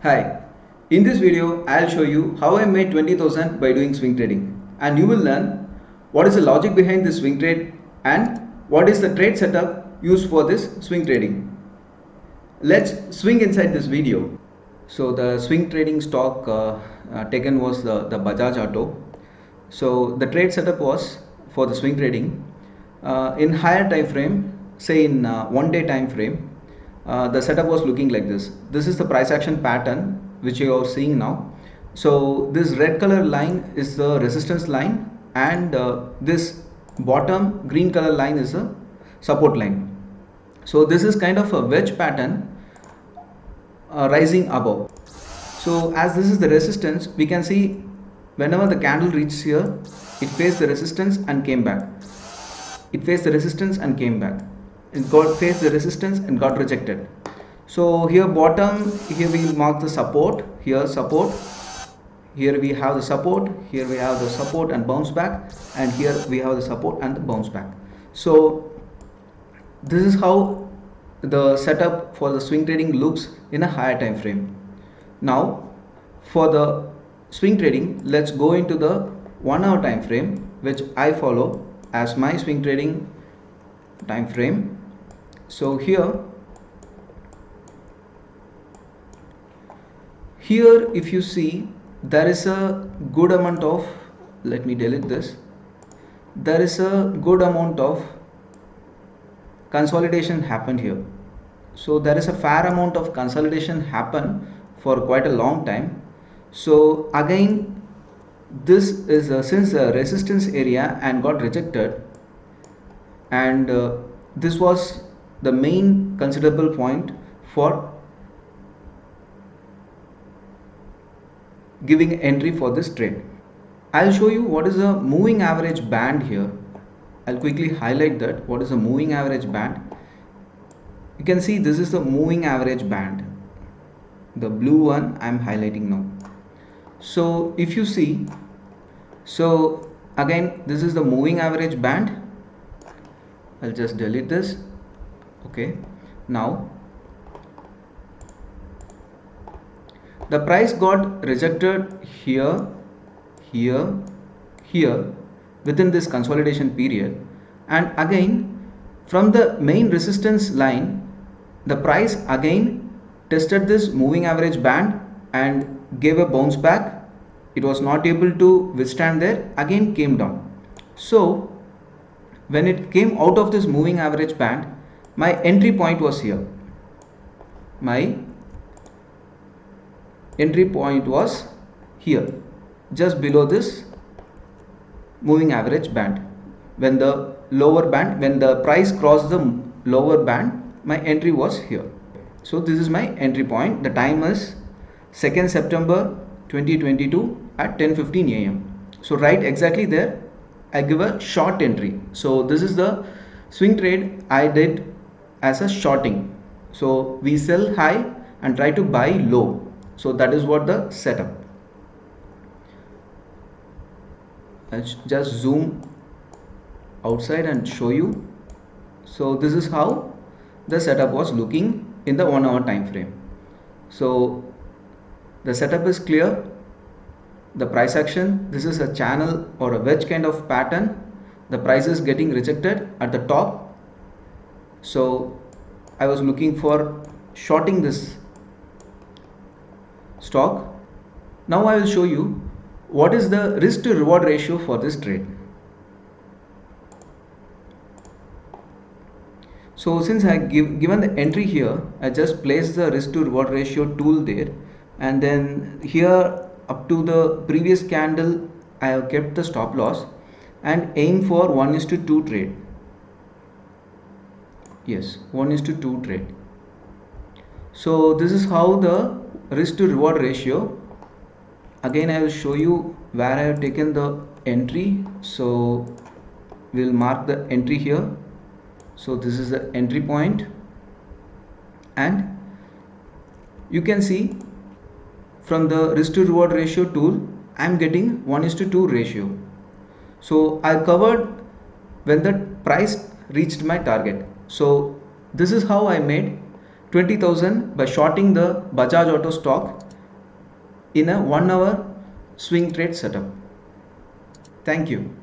Hi, in this video I'll show you how I made 20,000 by doing swing trading, and you will learn what is the logic behind this swing trade and what is the trade setup used for this swing trading. Let's swing inside this video. So the swing trading stock taken was the Bajaj Auto. So the trade setup was for the swing trading in higher time frame, say in 1 day time frame. The setup was looking like this. This is the price action pattern which you are seeing now. So this red color line is the resistance line, and this bottom green color line is a support line. So this is kind of a wedge pattern rising above. So as this is the resistance, we can see whenever the candle reaches here, it faced the resistance and came back. It faced the resistance and came back. It faced the resistance and got rejected. So here bottom, here we mark the support, here support, here we have the support, here we have the support and bounce back, and here we have the support and the bounce back. So this is how the setup for the swing trading looks in a higher time frame. Now for the swing trading, let's go into the 1 hour time frame, which I follow as my swing trading time frame. So here if you see, there is a good amount of, let me delete this, there is a good amount of consolidation happened here. So there is a fair amount of consolidation happen for quite a long time. So again, this is since a resistance area and got rejected, and this was the main considerable point for giving entry for this trade. I'll show you what is a moving average band here. I'll quickly highlight that. What is a moving average band? You can see this is the moving average band. The blue one I'm highlighting now. So if you see, so again, this is the moving average band. I'll just delete this. Okay, now the price got rejected here, here, here within this consolidation period, and again from the main resistance line, the price again tested this moving average band and gave a bounce back. It was not able to withstand there, again came down. So when it came out of this moving average band, my entry point was here. My entry point was here, just below this moving average band. When the lower band, when the price crossed the lower band, my entry was here. So this is my entry point. The time is 2nd September 2022 at 10:15 AM. So right exactly there I give a short entry. So this is the swing trade I did as a shorting. So we sell high and try to buy low. So that is what the setup. I'll just zoom outside and show you. So this is how the setup was looking in the 1 hour time frame. So the setup is clear. The price action, this is a channel or a wedge kind of pattern. The price is getting rejected at the top. So I was looking for shorting this stock. Now I will show you what is the risk to reward ratio for this trade. So since I given the entry here, I just place the risk to reward ratio tool there, and then here up to the previous candle I have kept the stop loss and aim for 1:2 trade. Yes, 1:2 trade. So this is how the risk to reward ratio. Again I will show you where I have taken the entry. So we'll mark the entry here. So this is the entry point, and you can see from the risk to reward ratio tool I am getting 1:2 ratio. So I covered when the price reached my target. So this is how I made 20,000 by shorting the Bajaj Auto stock in a 1 hour swing trade setup. Thank you.